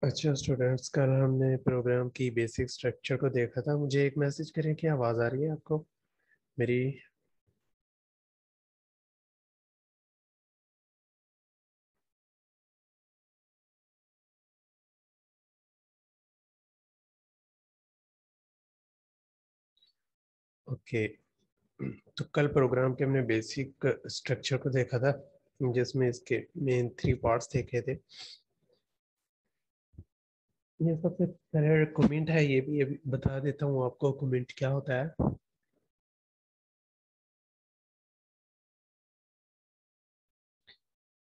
अच्छा स्टूडेंट्स, कल हमने प्रोग्राम की बेसिक स्ट्रक्चर को देखा था। मुझे एक मैसेज करें कि आवाज़ आ रही है आपको मेरी। ओके। तो कल प्रोग्राम के हमने बेसिक स्ट्रक्चर को देखा था, जिसमें इसके मेन 3 पार्ट्स देखे थे। ये सबसे पहले कमेंट है, ये भी अभी बता देता हूँ आपको कमेंट क्या होता है।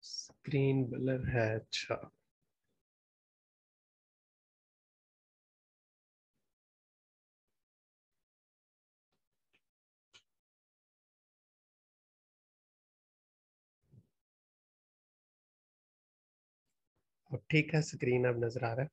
स्क्रीन ब्लर है, अच्छा। अब ठीक है, स्क्रीन अब नजर आ रहा है।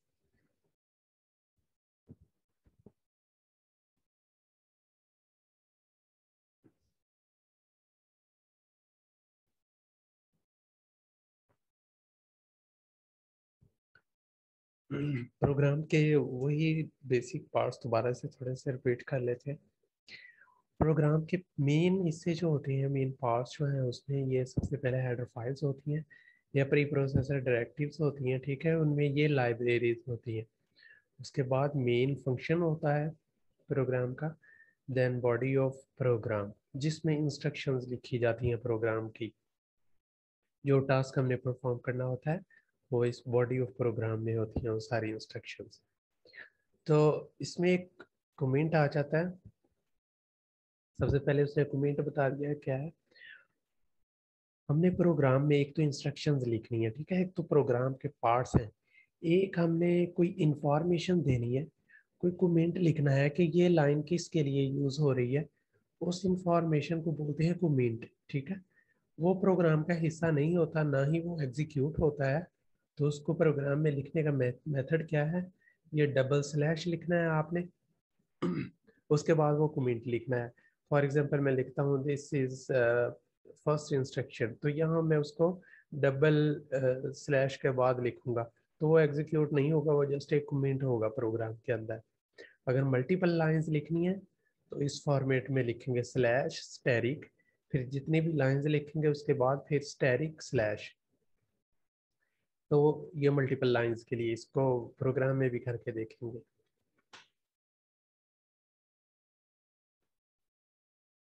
प्रोग्राम के वही बेसिक पार्ट्स दोबारा से थोड़े से रिपीट कर लेते हैं। प्रोग्राम के मेन हिस्से जो होते हैं, मेन पार्ट्स जो हैं, उसमें ये सबसे पहले हेडर फाइल्स होती हैं या प्री प्रोसेसर डायरेक्टिव्स होती हैं, ठीक है। उनमें ये लाइब्रेरीज होती हैं। उसके बाद मेन फंक्शन होता है प्रोग्राम का। देन बॉडी ऑफ प्रोग्राम, जिसमें इंस्ट्रक्शंस लिखी जाती हैं प्रोग्राम की। जो टास्क हमने परफॉर्म करना होता है वो इस बॉडी ऑफ प्रोग्राम में होती हैं, वो सारी इंस्ट्रक्शंस। तो इसमें एक कमेंट आ जाता है। सबसे पहले उसने कमेंट बता दिया है क्या है। हमने प्रोग्राम में एक तो इंस्ट्रक्शंस लिखनी है, ठीक है। एक तो प्रोग्राम के पार्ट्स हैं, एक हमने कोई इंफॉर्मेशन देनी है, कोई कमेंट लिखना है कि ये लाइन किसके लिए यूज हो रही है। उस इंफॉर्मेशन को बोलते हैं कमेंट, ठीक है। वो प्रोग्राम का हिस्सा नहीं होता, ना ही वो एग्जीक्यूट होता है। तो उसको प्रोग्राम में लिखने का मेथड क्या है, ये डबल स्लैश लिखना है आपने। उसके बाद वो कमेंट लिखना है। फॉर एग्जांपल मैं लिखता हूँ दिस इज फर्स्ट इंस्ट्रक्शन, तो यहाँ मैं उसको डबल स्लैश के बाद लिखूंगा। तो वो एग्जीक्यूट नहीं होगा, वो जस्ट एक कमेंट होगा प्रोग्राम के अंदर। अगर मल्टीपल लाइंस लिखनी है तो इस फॉर्मेट में लिखेंगे स्लैश स्टैरिक, फिर जितनी भी लाइंस लिखेंगे उसके बाद फिर स्टैरिक स्लैश। तो ये मल्टीपल लाइंस के लिए, इसको प्रोग्राम में भी करके देखेंगे।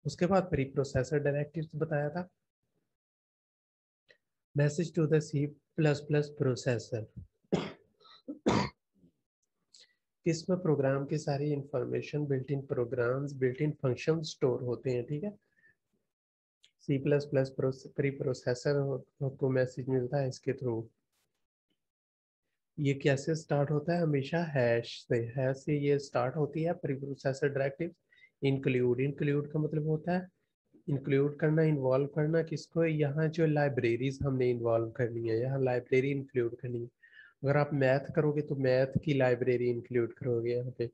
उसके बाद प्री प्रोसेसर डायरेक्टिव्स बताया था। Message to the C plus plus processor, इसमें प्रोग्राम की सारी information, built in programs, built in function store होते हैं, ठीक है। C plus plus preprocessor को मैसेज मिलता है इसके थ्रू। ये कैसे स्टार्ट होता है, हमेशा हैश से। हैश से ये स्टार्ट होती है pre processor directive. Include, include का मतलब होता है इंक्लूड करना, इन्वॉल्व करना। किसको, यहाँ जो लाइब्रेरीज हमने इन्वॉल्व करनी है, यहाँ लाइब्रेरी इंक्लूड करनी है। अगर आप मैथ करोगे तो मैथ की लाइब्रेरी इंक्लूड करोगे यहाँ पे।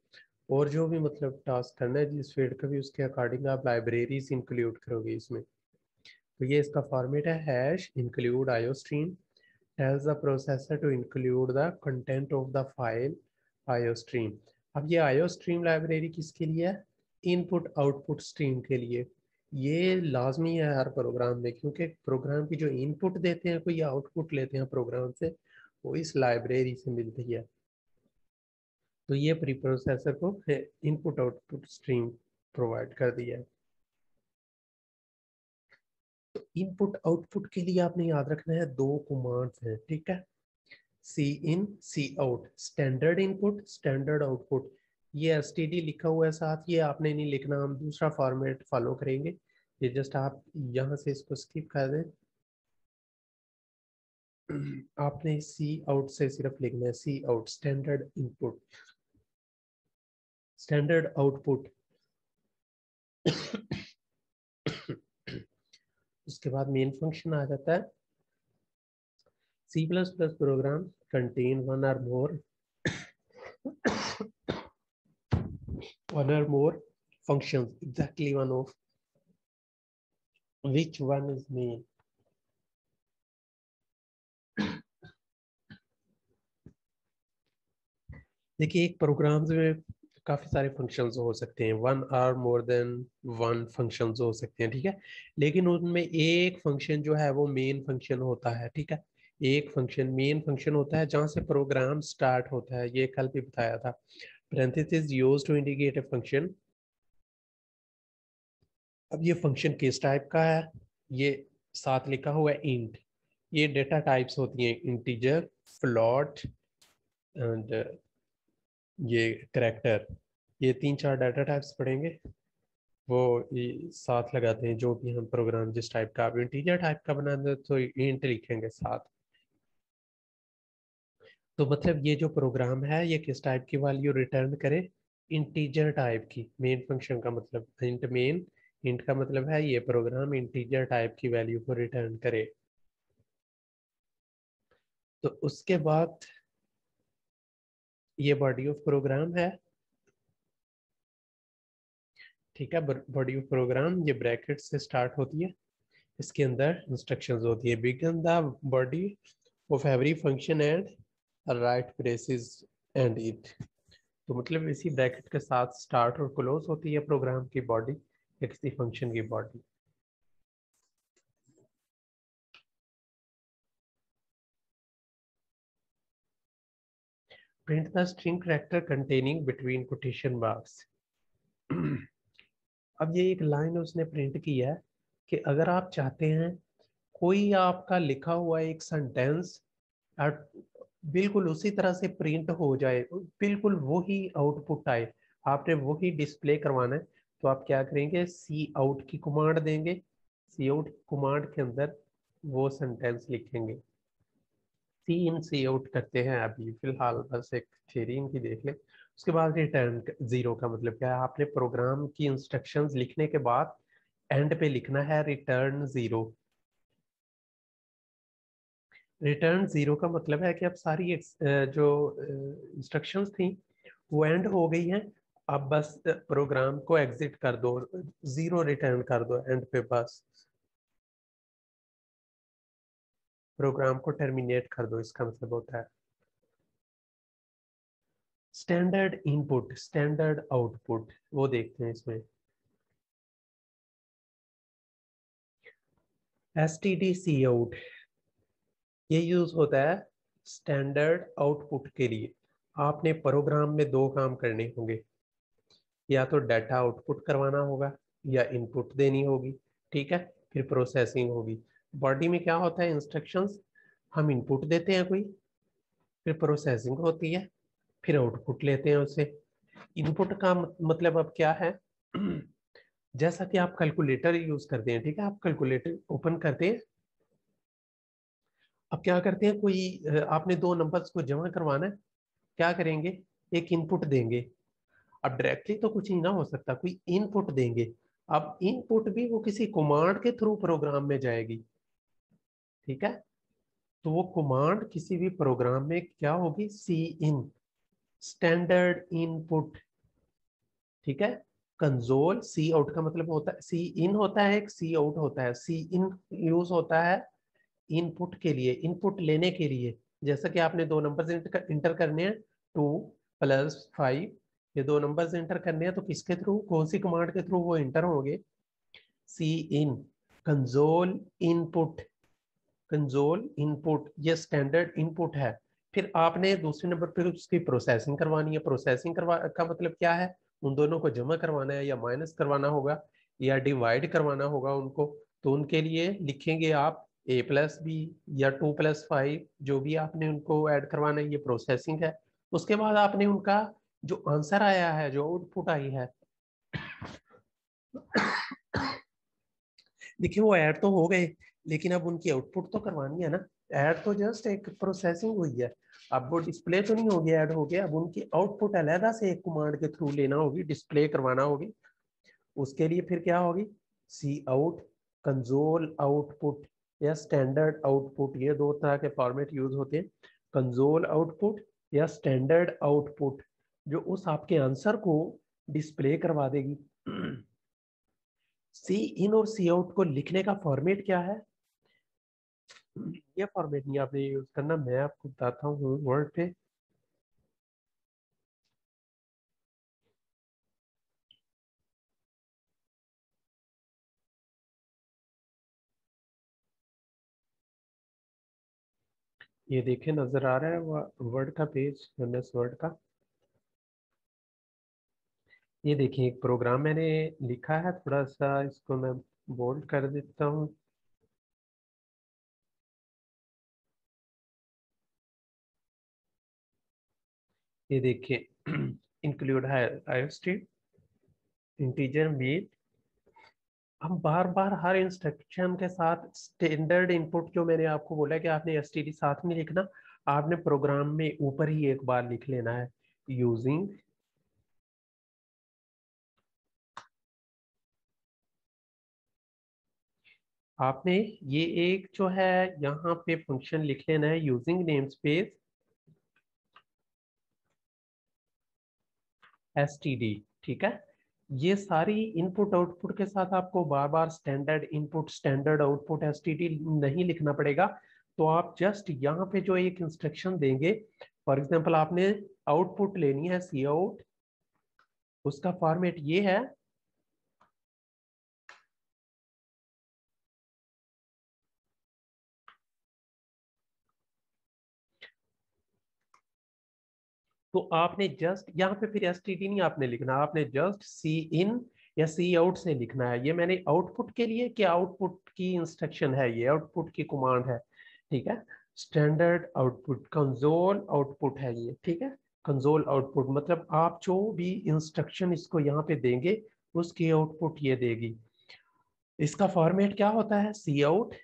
और जो भी मतलब टास्क करना है जिस फील्ड का भी, उसके अकॉर्डिंग आप लाइब्रेरीज इंक्लूड करोगे इसमें। तो ये इसका फॉर्मेट है, hash include iostream tells the processor to include the content of the file iostream। अब ये iostream लाइब्रेरी किसके लिए है, इनपुट आउटपुट स्ट्रीम के लिए। ये लाजमी है हर प्रोग्राम में, क्योंकि प्रोग्राम की जो इनपुट देते हैं कोई, आउटपुट लेते हैं प्रोग्राम से, वो इस लाइब्रेरी से मिलती है। तो ये प्री प्रोसेसर को इनपुट आउटपुट स्ट्रीम प्रोवाइड कर दिया है। तो इनपुट आउटपुट के लिए आपने याद रखना है, दो कमांड्स हैं, ठीक है। C in C out, standard input standard output. ये एसटीडी लिखा हुआ है साथ, ये आपने नहीं लिखना, हम दूसरा फॉर्मेट फॉलो करेंगे। ये जस्ट आप यहाँ से इसको स्किप कर दें। आपने सी आउट से सिर्फ लिखना है, C out standard input standard output. उसके बाद मेन फंक्शन आ जाता है। C plus plus program contain one or more functions, exactly one of which one is main। देखिए एक प्रोग्राम्स में काफ़ी सारे फंक्शंस हो सकते हैं, one or more than one functions हो सकते हैं, ठीक है। लेकिन उनमें एक फंक्शन जो है वो मेन फंक्शन होता है, ठीक है। एक फंक्शन मेन फंक्शन होता है जहाँ से प्रोग्राम स्टार्ट होता है, ये कल भी बताया था। parenthesis used to indicate a function। अब ये फंक्शन किस टाइप का है, ये साथ लिखा हुआ है इंट। ये डेटा टाइप्स होती हैं, इंटीजर, फ्लॉट एंड ये करेक्टर। ये तीन चार डाटा टाइप्स पढ़ेंगे, वो ये साथ लगाते हैं जो भी हम प्रोग्राम जिस टाइप का। आप इंटीजर टाइप का बनाते तो इंट लिखेंगे साथ। तो मतलब ये जो प्रोग्राम है ये किस टाइप की वैल्यू रिटर्न करे, इंटीजर टाइप की। मेन फंक्शन का मतलब इंट मेन, इंट का मतलब है ये प्रोग्राम इंटीजर टाइप की वैल्यू को रिटर्न करे। तो उसके बाद ये बॉडी ऑफ प्रोग्राम है, ठीक है। बॉडी ऑफ प्रोग्राम ये ब्रैकेट से स्टार्ट होती है, इसके अंदर इंस्ट्रक्शंस होती है। Begin the body of every function and right braces and it. तो मतलब इसी ब्रैकेट के साथ स्टार्ट और क्लोज होती है प्रोग्राम की बॉडी या किसी फंक्शन की body. Print the string character containing between quotation marks. अब ये एक लाइन उसने प्रिंट की है कि अगर आप चाहते हैं कोई आपका लिखा हुआ एक सेंटेंस बिल्कुल उसी तरह से प्रिंट हो जाए, बिल्कुल वही आउटपुट आए, आपने वही डिस्प्ले करवाना है, तो आप क्या करेंगे, सी आउट की कमांड देंगे। सी आउट कमांड के अंदर वो सेंटेंस लिखेंगे। सी इन सी आउट करते हैं अभी फिलहाल, बस एक थ्योरी इनकी देख ले। उसके बाद रिटर्न जीरो का मतलब क्या है, आपने प्रोग्राम की इंस्ट्रक्शंस लिखने के बाद एंड पे लिखना है रिटर्न जीरो। रिटर्न जीरो का मतलब है कि अब सारी जो इंस्ट्रक्शंस थी वो एंड हो गई हैं। अब बस प्रोग्राम को एग्जिट कर दो, जीरो रिटर्न कर दो एंड पे, बस प्रोग्राम को टर्मिनेट कर दो, इसका मतलब होता है। स्टैंडर्ड इनपुट स्टैंडर्ड आउटपुट वो देखते हैं इसमें। S T D C out ये यूज होता है स्टैंडर्ड आउटपुट के लिए। आपने प्रोग्राम में दो काम करने होंगे, या तो डाटा आउटपुट करवाना होगा या इनपुट देनी होगी, ठीक है। फिर प्रोसेसिंग होगी। बॉडी में क्या होता है, इंस्ट्रक्शंस, हम इनपुट देते हैं कोई, फिर प्रोसेसिंग होती है, फिर आउटपुट लेते हैं उससे। इनपुट का मतलब अब क्या है, जैसा कि आप कैलकुलेटर यूज करते हैं, ठीक है, आप कैलकुलेटर ओपन करते हैं। अब क्या करते हैं, कोई आपने दो नंबर्स को जमा करवाना है, क्या करेंगे, एक इनपुट देंगे। अब डायरेक्टली तो कुछ ही ना हो सकता, कोई इनपुट देंगे। अब इनपुट भी वो किसी कमांड के थ्रू प्रोग्राम में जाएगी, ठीक है। तो वो कमांड किसी भी प्रोग्राम में क्या होगी, सी इन, स्टैंडर्ड इनपुट, ठीक है। कंसोल सी आउट का मतलब होता है, सी इन होता है एक सी आउट होता है। सी इन यूज होता है इनपुट के लिए, इनपुट लेने के लिए। जैसा कि आपने दो नंबर्स इंटर करने हैं, 2 + 5, ये दो नंबर्स इंटर करने हैं, तो किसके थ्रू, कौन सी कमांड के थ्रू वो इंटर होंगे, सी इन, कंसोल इनपुट। कंसोल इनपुट ये स्टैंडर्ड इनपुट है। फिर आपने दूसरे नंबर पर उसकी प्रोसेसिंग करवानी है। प्रोसेसिंग करवा का मतलब क्या है, उन दोनों को जमा करवाना है या माइनस करवाना होगा या डिवाइड करवाना होगा उनको। तो उनके लिए लिखेंगे आप A+B या 2+5, जो भी आपने उनको ऐड करवाना है, ये प्रोसेसिंग है। उसके बाद आपने उनका जो आंसर आया है, जो आउटपुट आई है, देखिए वो ऐड तो हो गए, लेकिन अब उनकी आउटपुट तो करवानी है ना। ऐड तो जस्ट एक प्रोसेसिंग हुई है, अब वो डिस्प्ले तो नहीं हो गया, ऐड हो गया। अब उनकी आउटपुट अलहदा से एक कमांड के थ्रू लेना होगी, डिस्प्ले करवाना होगी। उसके लिए फिर क्या होगी, सी आउट, कंसोल आउटपुट या स्टैंडर्ड आउटपुट, ये दो तरह के फॉर्मेट यूज होते हैं। कंसोल आउटपुट या स्टैंडर्ड आउटपुट, जो उस आपके आंसर को डिस्प्ले करवा देगी। सी इन और सी आउट को लिखने का फॉर्मेट क्या है, ये फॉर्मेट नहीं आपने यूज करना, मैं आपको बताता हूँ वर्ड पे। ये देखें, नजर आ रहा है वर्ड का पेज, MS वर्ड का। ये देखिए एक प्रोग्राम मैंने लिखा है, थोड़ा सा इसको मैं बोल्ड कर देता हूँ। ये देखिए इंक्लूड है आईओस्टी इंटीजर मीन। हम बार बार हर इंस्ट्रक्शन के साथ स्टैंडर्ड इनपुट, जो मैंने आपको बोला कि आपने एसटीडी साथ में लिखना, आपने प्रोग्राम में ऊपर ही एक बार लिख लेना है यूजिंग। आपने ये एक जो है यहाँ पे फंक्शन लिख लेना है यूजिंग नेम स्पेस एसटीडी। ठीक है, ये सारी इनपुट आउटपुट के साथ आपको बार बार standard input standard output STD नहीं लिखना पड़ेगा। तो आप जस्ट यहाँ पे जो एक इंस्ट्रक्शन देंगे, फॉर एग्जांपल आपने आउटपुट लेनी है सी आउट, उसका फॉर्मेट ये है। तो आपने जस्ट यहाँ पे फिर एसटीडी नहीं आपने लिखना, आपने जस्ट सी इन या सी आउट से लिखना है। ये मैंने आउटपुट के लिए, क्या आउटपुट की इंस्ट्रक्शन है, ये आउटपुट की कमांड है। ठीक है, स्टैंडर्ड आउटपुट कंसोल आउटपुट है ये। ठीक है, कंसोल आउटपुट मतलब आप जो भी इंस्ट्रक्शन इसको यहाँ पे देंगे उसकी आउटपुट ये देगी। इसका फॉर्मेट क्या होता है, सी आउट,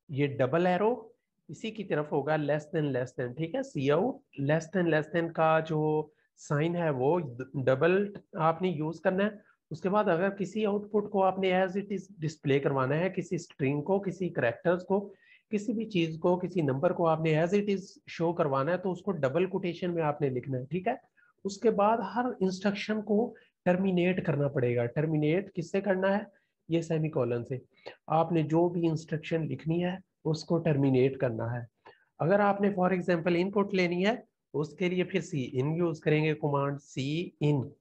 ये डबल एरो इसी की तरफ होगा, लेस देन लेस देन। ठीक है, सी आउट लेस देन का जो साइन है वो डबल आपने यूज करना है। उसके बाद अगर किसी आउटपुट को आपने एज इट इज डिस्प्ले करवाना है, किसी स्ट्रिंग को, किसी करेक्टर्स को, किसी भी चीज को, किसी नंबर को आपने एज इट इज शो करवाना है, तो उसको डबल कोटेशन में आपने लिखना है। ठीक है, उसके बाद हर इंस्ट्रक्शन को टर्मिनेट करना पड़ेगा। टर्मिनेट किससे करना है, ये सेमीकोलन से। आपने जो भी इंस्ट्रक्शन लिखनी है उसको टर्मिनेट करना है। अगर आपने फॉर एग्जांपल इनपुट लेनी है, उसके लिए फिर सी इन यूज करेंगे, कमांड सी इन।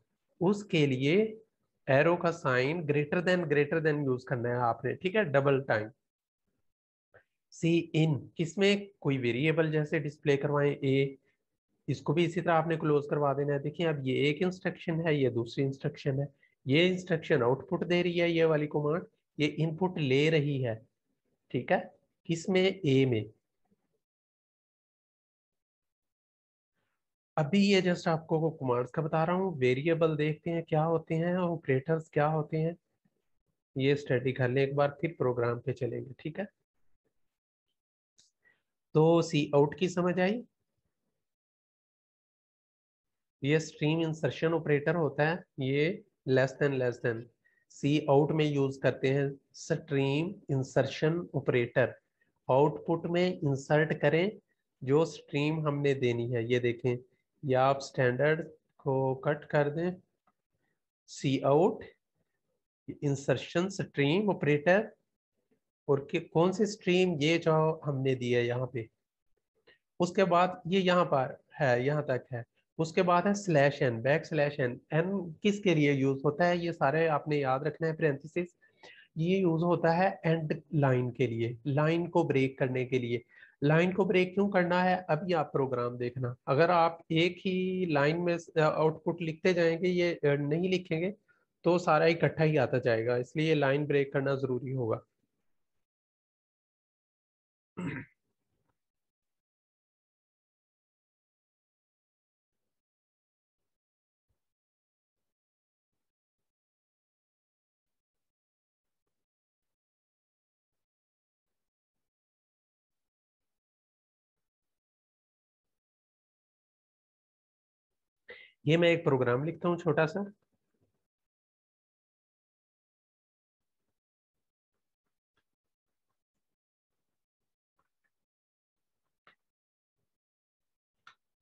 उसके लिए एरो का साइन ग्रेटर देन यूज करना है आपने। ठीक है, डबल टाइम सी इन, किसमें कोई वेरिएबल जैसे डिस्प्ले करवाएं ए, इसको भी इसी तरह आपने क्लोज करवा देना है। देखिए अब ये एक इंस्ट्रक्शन है, ये दूसरी इंस्ट्रक्शन है। ये इंस्ट्रक्शन आउटपुट दे रही है, ये वाली कमांड, ये इनपुट ले रही है। ठीक है, किसमें, ए में। अभी ये जस्ट आपको कमांड्स का बता रहा हूँ। वेरिएबल देखते हैं क्या होते हैं, ऑपरेटर्स क्या होते हैं, ये स्टडी कर ले एक बार, फिर प्रोग्राम पे चलेंगे। ठीक है, तो सी आउट की समझ आई। ये स्ट्रीम इंसर्शन ऑपरेटर होता है, ये लेस देन सी आउट में यूज करते हैं स्ट्रीम इंसर्शन ऑपरेटर। आउटपुट में इंसर्ट करें जो स्ट्रीम हमने देनी है। ये देखें, या आप स्टैंडर्ड को कट कर दें, सी आउट इंसर्शन स्ट्रीम ऑपरेटर, और कौन सी स्ट्रीम, ये जो हमने दी है यहाँ पे। उसके बाद ये यहाँ पर है, यहाँ तक है। उसके बाद है slash N, backslash N. N किसके लिए यूज होता है, ये सारे आपने याद रखना है, पैरेंथेसिस। ये यूज होता है एंड लाइन के लिए, लाइन को ब्रेक करने के लिए। लाइन को ब्रेक क्यों करना है, अभी आप प्रोग्राम देखना। अगर आप एक ही लाइन में आउटपुट लिखते जाएंगे, ये नहीं लिखेंगे, तो सारा इकट्ठा ही आता जाएगा, इसलिए लाइन ब्रेक करना जरूरी होगा। ये मैं एक प्रोग्राम लिखता हूँ छोटा सा।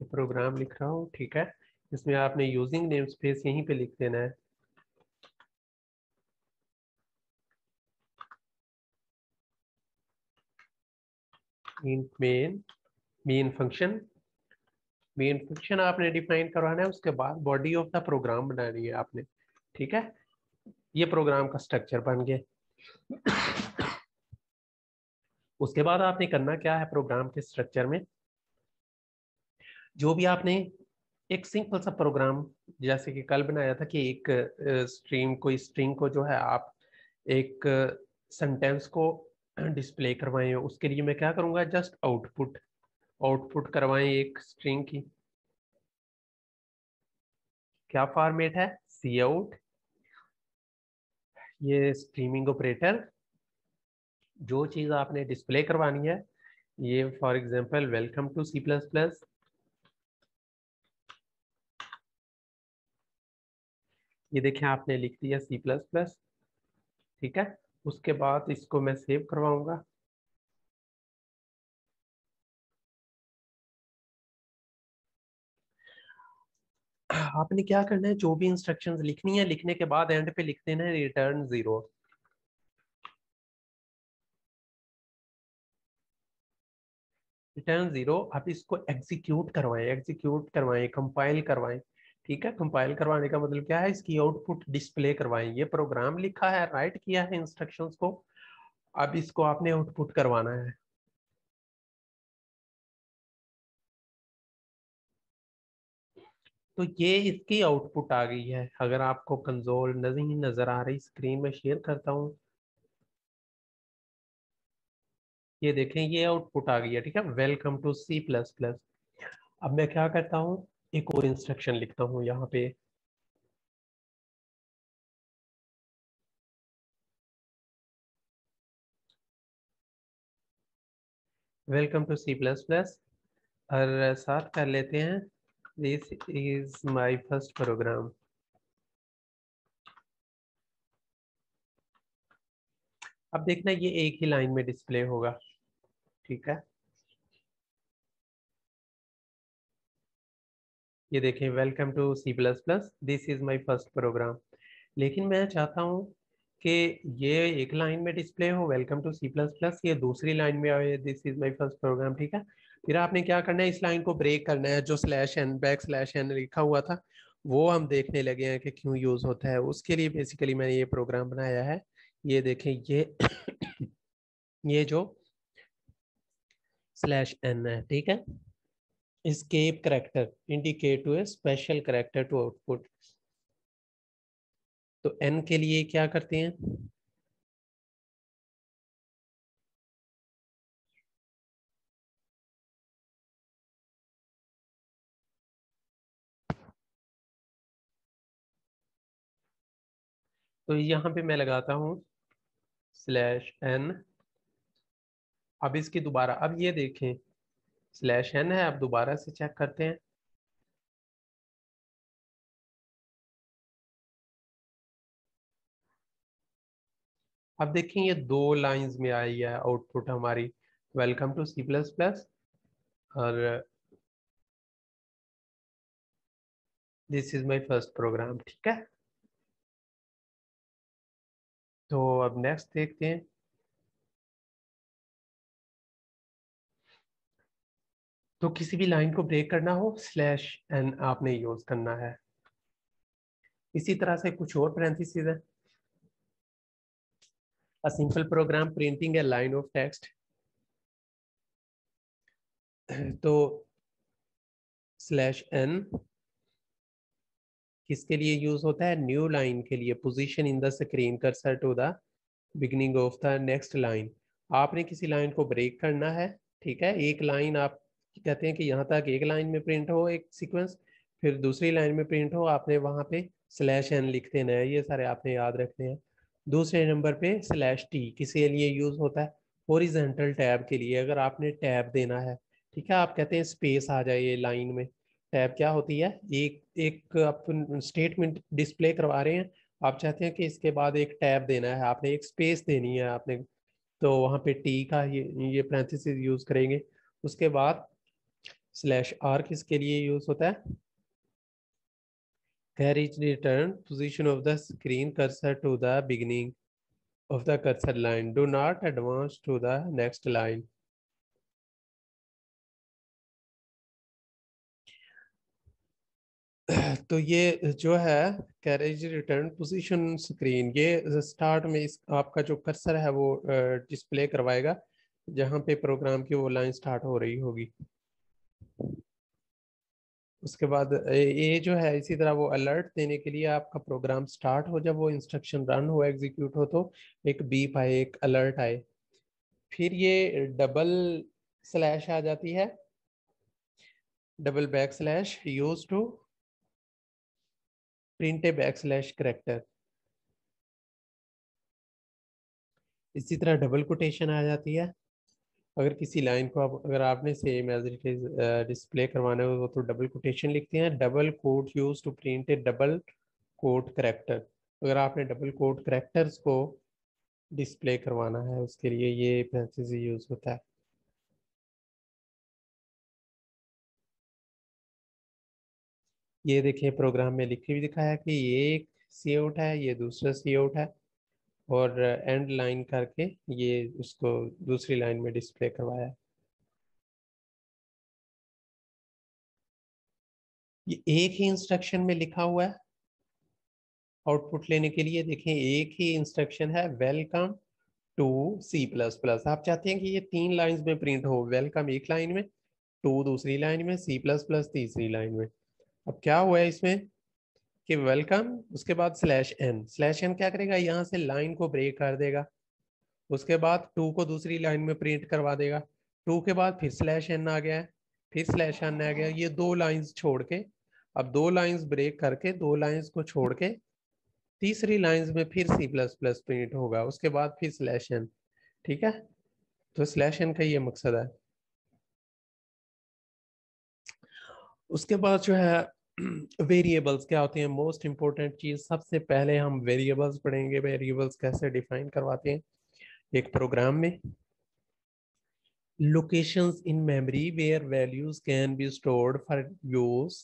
प्रोग्राम लिख रहा हूँ, ठीक है। इसमें आपने यूजिंग नेम स्पेस यहीं पे लिख देना है। Main main function, main function आपने डिफाइन करवाना है। उसके बाद बॉडी ऑफ द प्रोग्राम बनानी है आपने। ठीक है, ये प्रोग्राम का स्ट्रक्चर बन गया। उसके बाद आपने करना क्या है प्रोग्राम के स्ट्रक्चर में, जो भी आपने एक सिंपल सा प्रोग्राम जैसे कि कल बनाया था कि एक स्ट्रिंग को जो है आप एक सेंटेंस को डिस्प्ले करवाएं, उसके लिए मैं क्या करूंगा, जस्ट आउटपुट करवाएं एक स्ट्रिंग की। क्या फॉर्मेट है, सी आउट, ये स्ट्रीमिंग ऑपरेटर। जो चीज आपने डिस्प्ले करवानी है, ये for example welcome to C plus plus, ये देखें आपने लिख दिया सी प्लस प्लस, ठीक है। उसके बाद इसको मैं सेव करवाऊंगा। आपने क्या करना है, जो भी इंस्ट्रक्शंस लिखनी है, लिखने के बाद एंड पे लिख देना है रिटर्न 0। रिटर्न 0। आप इसको एग्जीक्यूट करवाएं, कंपाइल करवाएं, ठीक है। कंपाइल करवाने का मतलब क्या है, इसकी आउटपुट डिस्प्ले करवाएं। ये प्रोग्राम लिखा है, राइट किया है इंस्ट्रक्शंस को, अब इसको आपने आउटपुट करवाना है। तो ये इसकी आउटपुट आ गई है। अगर आपको कंसोल नहीं नजर आ रही, स्क्रीन में शेयर करता हूँ, ये देखें ये आउटपुट आ गई है, ठीक है, welcome to C plus plus. अब मैं क्या करता हूँ, एक और इंस्ट्रक्शन लिखता हूँ यहाँ पे, welcome to C plus plus, और साथ कर लेते हैं this is my first program. अब देखना ये एक ही लाइन में डिस्प्ले होगा, ठीक है। ये देखें welcome to C plus plus, this is my first program. लेकिन मैं चाहता हूँ कि ये एक लाइन में डिस्प्ले हो welcome to C plus plus, ये दूसरी लाइन में आए this is my first program, ठीक है। फिर आपने क्या करना है, इस लाइन को ब्रेक करना है, जो स्लैश एन /n लिखा हुआ था वो हम देखने लगे हैं कि क्यों यूज होता है। उसके लिए बेसिकली मैंने ये प्रोग्राम बनाया है। ये देखें ये ये जो /n है, ठीक है, escape character indicate to a special character to output। तो n के लिए क्या करते हैं, तो यहाँ पे मैं लगाता हूँ /n। अब इसकी दोबारा, अब ये देखें /n है, अब दोबारा से चेक करते हैं। अब देखें ये दो लाइंस में आई है आउटपुट हमारी, welcome to C plus plus और this is my first program, ठीक है। तो अब नेक्स्ट देखते हैं। तो किसी भी लाइन को ब्रेक करना हो /n आपने यूज करना है। इसी तरह से कुछ और पैरेंथेसिस है, a simple program printing a line of text। तो /n किसके लिए यूज होता है, न्यू लाइन के लिए, position in the screen cursor to the beginning of the next line. आपने किसी लाइन को ब्रेक करना है, ठीक है। एक लाइन आप कहते हैं कि यहाँ तक एक लाइन में प्रिंट हो एक सीक्वेंस, फिर दूसरी लाइन में प्रिंट हो, आपने वहां पे /n लिख देना है। ये सारे आपने याद रखने हैं। दूसरे नंबर पे /t किसी लिए यूज होता है, हॉरिजॉन्टल टैब के लिए। अगर आपने टैब देना है, ठीक है, आप कहते हैं स्पेस आ जाए ये लाइन में। टैब क्या होती है, एक एक आप स्टेटमेंट डिस्प्ले करवा रहे हैं, आप चाहते हैं कि इसके बाद एक टैब देना है, आपने एक स्पेस देनी है आपने, तो वहां पे टी का ये पैरेंथेसिस यूज करेंगे। उसके बाद /r किसके लिए यूज होता है, carriage return position of the screen cursor to the beginning of the cursor line, do not advance to the next line। तो ये जो है कैरेज रिटर्न पोजीशन स्क्रीन, ये स्टार्ट में इस आपका जो कर्सर है वो डिस्प्ले करवाएगा जहां पे प्रोग्राम की वो लाइन स्टार्ट हो रही होगी। उसके बाद ये जो है इसी तरह वो अलर्ट देने के लिए आपका प्रोग्राम स्टार्ट हो, जब वो इंस्ट्रक्शन रन हो एग्जीक्यूट हो तो एक बीप आए, एक अलर्ट आए। फिर ये डबल स्लैश आ जाती है, double backslash use to print a backslash character. इसी तरह डबल कोटेशन आ जाती है। अगर किसी लाइन को आप, अगर आपने same as it is display करवाना हो तो डबल कोटेशन लिखते हैं, double quote use to print a double quote character. अगर आपने डबल कोट करेक्टर्स को डिस्प्ले करवाना है उसके लिए ये पैरेंथेसिस यूज होता है। ये देखिए प्रोग्राम में लिखे भी दिखाया कि ये एक सी आउट है, ये दूसरा सी आउट है, और एंड लाइन करके ये उसको दूसरी लाइन में डिस्प्ले करवाया है। ये एक ही इंस्ट्रक्शन में लिखा हुआ है। आउटपुट लेने के लिए देखें एक ही इंस्ट्रक्शन है, welcome to C plus plus. आप चाहते हैं कि ये 3 लाइंस में प्रिंट हो, वेलकम एक लाइन में, टू दूसरी लाइन में, सी प्लस प्लस तीसरी लाइन में। अब क्या हुआ है इसमें कि वेलकम, उसके बाद स्लैश एन, स्लैश एन क्या करेगा, यहाँ से लाइन को ब्रेक कर देगा, उसके बाद टू को दूसरी लाइन में प्रिंट करवा देगा, टू के बाद फिर स्लैश एन आ गया है, फिर स्लैश एन आ गया, ये 2 लाइंस छोड़ के, अब 2 लाइंस ब्रेक करके 2 लाइंस को छोड़ के तीसरी लाइंस में फिर सी प्लस प्लस प्रिंट होगा, उसके बाद फिर स्लैश एन। ठीक है, तो स्लैश एन का ये मकसद है। उसके बाद जो है वेरिएबल्स क्या होते हैं, मोस्ट इंपॉर्टेंट चीज, सबसे पहले हम वेरिएबल्स पढ़ेंगे। वेरिएबल्स कैसे डिफाइन करवाते हैं एक प्रोग्राम में। Locations in memory where values can be stored for use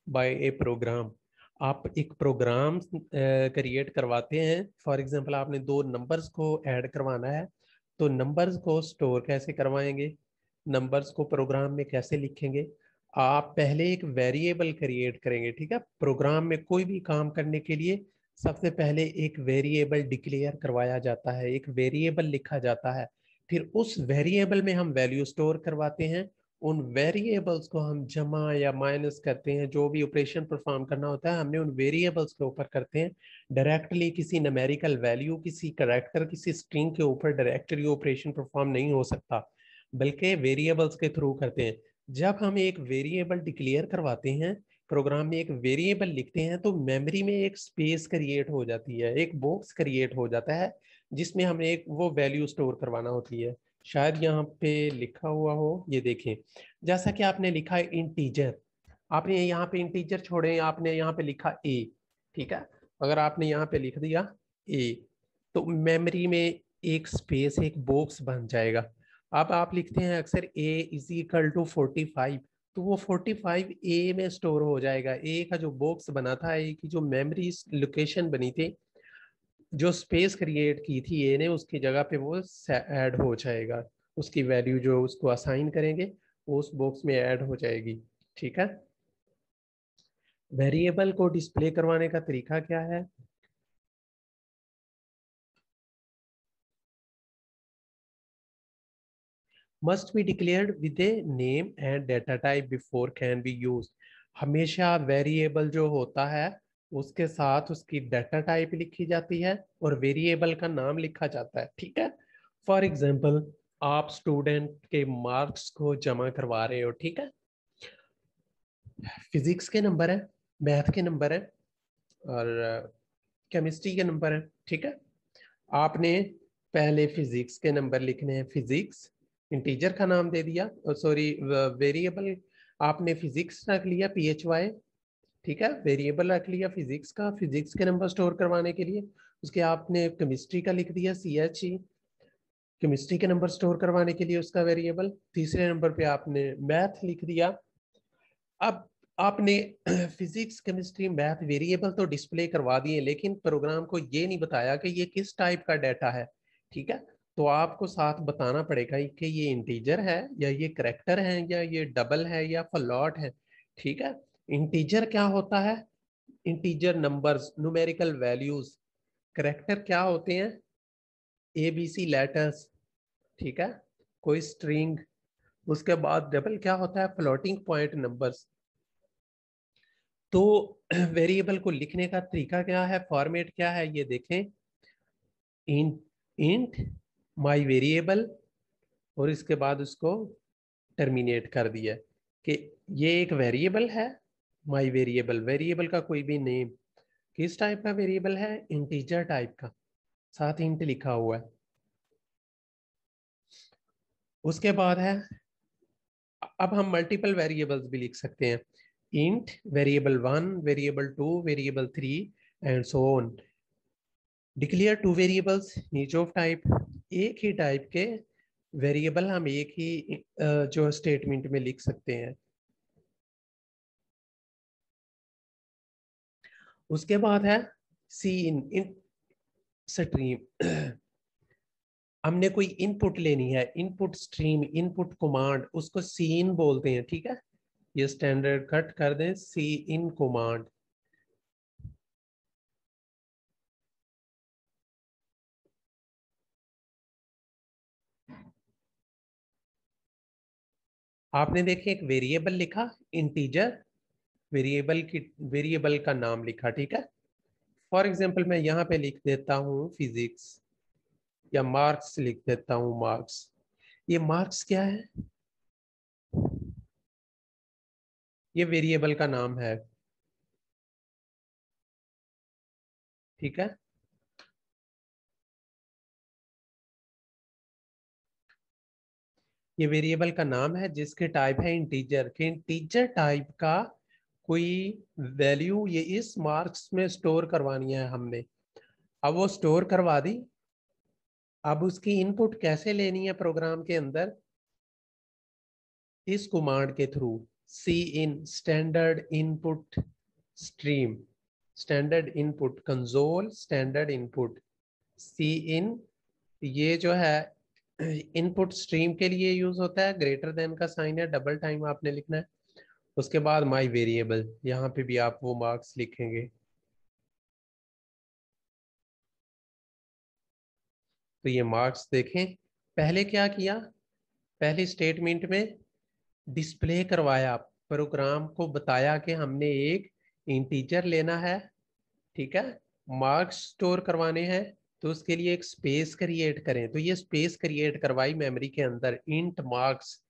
by a program. आप एक प्रोग्राम क्रिएट करवाते हैं, फॉर एग्जांपल आपने 2 नंबर्स को ऐड करवाना है, तो नंबर्स को स्टोर कैसे करवाएंगे, नंबर्स को प्रोग्राम में कैसे लिखेंगे। आप पहले एक वेरिएबल क्रिएट करेंगे, ठीक है। प्रोग्राम में कोई भी काम करने के लिए सबसे पहले एक वेरिएबल डिक्लेयर करवाया जाता है, एक वेरिएबल लिखा जाता है, फिर उस वेरिएबल में हम वैल्यू स्टोर करवाते हैं। उन वेरिएबल्स को हम जमा या माइनस करते हैं, जो भी ऑपरेशन परफॉर्म करना होता है हमने उन वेरिएबल्स के ऊपर करते हैं। डायरेक्टली किसी न्यूमेरिकल वैल्यू, किसी कैरेक्टर, किसी स्ट्रिंग के ऊपर डायरेक्टली ऑपरेशन परफॉर्म नहीं हो सकता, बल्कि वेरिएबल्स के थ्रू करते हैं। जब हम एक वेरिएबल डिक्लेयर करवाते हैं, प्रोग्राम में एक वेरिएबल लिखते हैं, तो मेमोरी में एक स्पेस क्रिएट हो जाती है, एक बॉक्स क्रिएट हो जाता है जिसमें हमें एक वो वैल्यू स्टोर करवाना होती है। शायद यहाँ पे लिखा हुआ हो, ये देखें, जैसा कि आपने लिखा है इंटीजर, आपने यहाँ पे इंटीजर छोड़े, आपने यहाँ पे लिखा ए, ठीक है। अगर आपने यहाँ पे लिख दिया ए, तो मेमोरी में एक स्पेस, एक बॉक्स बन जाएगा। अब आप लिखते हैं अक्सर ए इज इक्वल टू 45, तो वो 45 ए में स्टोर हो जाएगा। ए का जो बॉक्स बना था, ए की जो मेमोरी लोकेशन बनी थी, जो स्पेस क्रिएट की थी ए ने, उसकी जगह पे वो ऐड हो जाएगा, उसकी वैल्यू जो उसको असाइन करेंगे वो उस बॉक्स में ऐड हो जाएगी। ठीक है, वेरिएबल को डिस्प्ले करवाने का तरीका क्या है। Must be declared with a name and data type before can be use. हमेशा वेरिएबल जो होता है उसके साथ उसकी डाटा टाइप लिखी जाती है और वेरिएबल का नाम लिखा जाता है। ठीक है, फॉर एग्जाम्पल आप स्टूडेंट के मार्क्स को जमा करवा रहे हो, ठीक है, फिजिक्स के नंबर है, मैथ के नंबर है, और केमिस्ट्री के नंबर है। ठीक है, आपने पहले फिजिक्स के नंबर लिखने हैं, फिजिक्स इंटीजर का नाम दे दिया, सॉरी वेरिएबल आपने फिजिक्स रख लिया PHY, ठीक है, वेरिएबल रख लिया फिजिक्स का, फिजिक्स के नंबर स्टोर करवाने के लिए। उसके आपने केमिस्ट्री का लिख दिया CHE, केमिस्ट्री के नंबर स्टोर करवाने के लिए उसका वेरिएबल। तीसरे नंबर पे आपने मैथ लिख दिया। अब आपने फिजिक्स केमिस्ट्री मैथ वेरिएबल तो डिस्प्ले करवा दिए, लेकिन प्रोग्राम को ये नहीं बताया कि ये किस टाइप का डाटा है। ठीक है, तो आपको साथ बताना पड़ेगा कि ये इंटीजर है या ये करेक्टर है या ये डबल है या फ्लोट है। ठीक है, इंटीजर क्या होता है, integer numbers, numerical values. Character क्या होते हैं, ABC लेटर्स, ठीक है, कोई स्ट्रिंग। उसके बाद डबल क्या होता है, फ्लोटिंग पॉइंट नंबर्स। तो वेरिएबल को लिखने का तरीका क्या है, फॉर्मेट क्या है, ये देखें। इंट माई वेरिएबल, और इसके बाद उसको टर्मिनेट कर दिया कि ये एक वेरिएबल है, माई वेरिएबल, वेरिएबल का कोई भी नेम, किस टाइप का वेरिएबल है, इंटीजर टाइप का, साथ इंट लिखा हुआ है। उसके बाद है, अब हम मल्टीपल वेरिएबल्स भी लिख सकते हैं, int variable 1, variable 2, variable 3 and so on. Declare two variables each of type, एक ही टाइप के वेरिएबल हम एक ही जो स्टेटमेंट में लिख सकते हैं। उसके बाद है सी इन स्ट्रीम, हमने कोई इनपुट लेनी है, इनपुट स्ट्रीम, इनपुट कमांड, उसको सी इन बोलते हैं, ठीक है। ये स्टैंडर्ड कट कर दें, सी इन कमांड। आपने देखे एक वेरिएबल लिखा, इंटीजर, वेरिएबल का नाम लिखा, ठीक है। फॉर एग्जांपल मैं यहाँ पे लिख देता हूँ फिजिक्स, या मार्क्स लिख देता हूँ, मार्क्स। ये मार्क्स क्या है, ये वेरिएबल का नाम है, ठीक है। ये वेरिएबल का नाम है जिसके टाइप है इंटीजर, के इंटीजर टाइप का कोई वैल्यू ये इस मार्क्स में स्टोर करवानी है हमने। अब वो स्टोर करवा दी, अब उसकी इनपुट कैसे लेनी है प्रोग्राम के अंदर, इस कमांड के through, C in standard input stream, standard input console, standard input C in. ये जो है इनपुट स्ट्रीम के लिए यूज होता है, ग्रेटर देन का साइन है, डबल टाइम आपने लिखना है। उसके बाद माई वेरिएबल, यहाँ पे भी आप वो मार्क्स लिखेंगे। तो ये मार्क्स देखें, पहले क्या किया, पहली स्टेटमेंट में डिस्प्ले करवाया, प्रोग्राम को बताया कि हमने एक इंटीजर लेना है, ठीक है, मार्क्स स्टोर करवाने हैं, तो उसके लिए एक स्पेस क्रिएट करें। तो ये स्पेस क्रिएट करवाई मेमोरी के अंदर, इंट मार्क्स।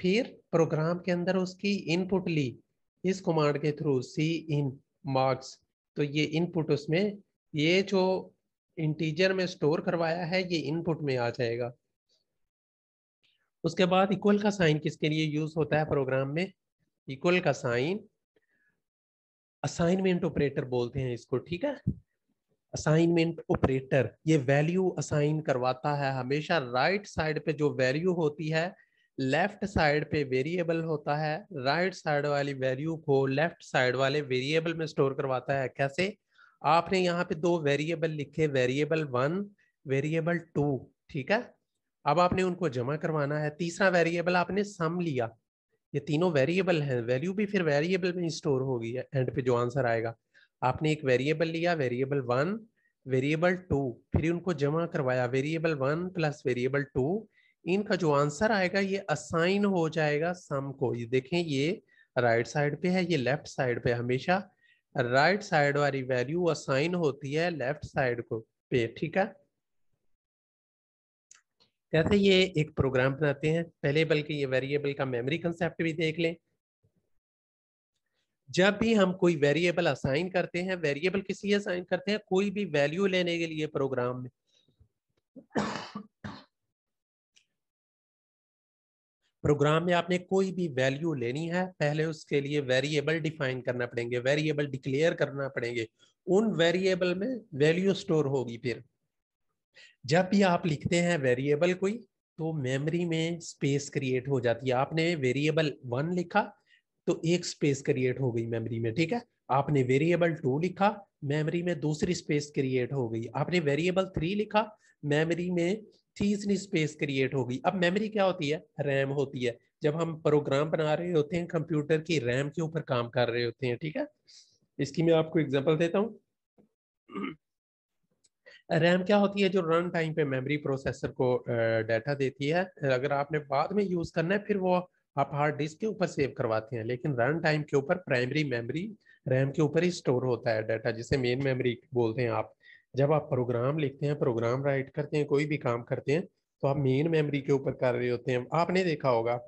फिर प्रोग्राम के अंदर उसकी इनपुट ली इस कमांड के थ्रू, सी इन मार्क्स। तो ये इनपुट उसमें, ये जो इंटीजर में स्टोर करवाया है ये इनपुट में आ जाएगा। उसके बाद इक्वल का साइन किसके लिए यूज होता है प्रोग्राम में, इक्वल का साइन असाइनमेंट ऑपरेटर बोलते हैं इसको, ठीक है। असाइनमेंट ऑपरेटर ये वैल्यू असाइन करवाता है, हमेशा राइट साइड पे जो वैल्यू होती है, लेफ्ट साइड पे वेरिएबल होता है, राइट साइड वाली वैल्यू को लेफ्ट साइड वाले वेरिएबल में स्टोर करवाता है। कैसे, आपने यहाँ पे दो वेरिएबल लिखे, वेरिएबल 1, वेरिएबल 2, ठीक है। अब आपने उनको जमा करवाना है, तीसरा वेरिएबल आपने सम लिया, ये तीनों वेरिएबल हैं, वैल्यू भी फिर वेरिएबल में स्टोर होगी है, एंड पे जो आंसर आएगा। आपने एक वेरिएबल लिया, वेरिएबल 1, वेरिएबल 2, फिर उनको जमा करवाया, वेरिएबल 1 प्लस वेरिएबल 2, इनका जो आंसर आएगा ये असाइन हो जाएगा सम को। ये देखें, ये राइट साइड पे है, ये लेफ्ट साइड पे, हमेशा राइट साइड वाली वैल्यू असाइन होती है लेफ्ट साइड को पे, ठीक है। कैसे ये एक प्रोग्राम बनाते हैं पहले, बल्कि ये वेरिएबल का मेमोरी कंसेप्ट भी देख लें। जब भी हम कोई वेरिएबल असाइन करते हैं, वेरिएबल किस लिए असाइन करते हैं, कोई भी वैल्यू लेने के लिए प्रोग्राम में। प्रोग्राम में आपने कोई भी वैल्यू लेनी है, पहले उसके लिए वेरिएबल डिफाइन करना पड़ेंगे, वेरिएबल डिक्लेयर करना पड़ेंगे, उन वेरिएबल में वैल्यू स्टोर होगी। फिर जब भी आप लिखते हैं वेरिएबल कोई, तो मेमोरी में स्पेस क्रिएट हो जाती है। आपने वेरिएबल 1 लिखा तो एक स्पेस क्रिएट हो गई मेमोरी में, ठीक है। आपने वेरिएबल 2 लिखा, मेमोरी में दूसरी स्पेस क्रिएट हो गई। आपने वेरिएबल 3 लिखा, मेमोरी में तीसरी स्पेस क्रिएट हो गई। अब मेमोरी क्या होती है, रैम होती है। जब हम प्रोग्राम बना रहे होते हैं, कंप्यूटर की रैम के ऊपर काम कर रहे होते हैं, ठीक है। इसकी मैं आपको एग्जांपल देता हूँ। रैम क्या होती है, जो रन टाइम पे मेमोरी प्रोसेसर को डाटा देती है। अगर आपने बाद में यूज करना है फिर वो आप हार्ड डिस्क के ऊपर सेव करवाते हैं, लेकिन रन टाइम के ऊपर प्राइमरी मेमोरी रैम के ऊपर ही स्टोर होता है डाटा, जिसे मेन मेमोरी बोलते हैं आप। जब आप प्रोग्राम लिखते हैं, प्रोग्राम राइट करते हैं, कोई भी काम करते हैं, तो आप मेन मेमोरी के ऊपर कर रहे होते हैं। आपने देखा होगा,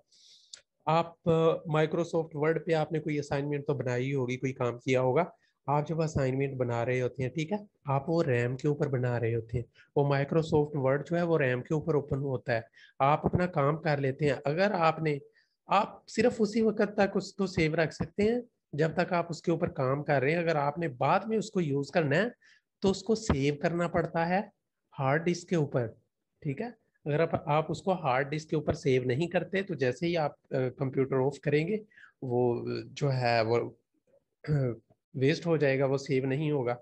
आप माइक्रोसॉफ्ट वर्ड पे आपने कोई असाइनमेंट तो बनाई होगी, कोई काम किया होगा। आप जब असाइनमेंट बना रहे होते हैं, ठीक है, आप वो रैम के ऊपर बना रहे होते हैं। वो माइक्रोसॉफ्ट वर्ड जो है वो रैम के ऊपर ओपन होता है। आप अपना काम कर लेते हैं। अगर आपने, आप सिर्फ उसी वक्त तक उसको सेव रख सकते हैं जब तक आप उसके ऊपर काम कर रहे हैं। अगर आपने बाद में उसको यूज करना है तो उसको सेव करना पड़ता है हार्ड डिस्क के ऊपर, ठीक है। अगर आप उसको हार्ड डिस्क के ऊपर सेव नहीं करते तो जैसे ही आप कंप्यूटर ऑफ करेंगे, वो जो है वो वेस्ट हो जाएगा, वो सेव नहीं होगा।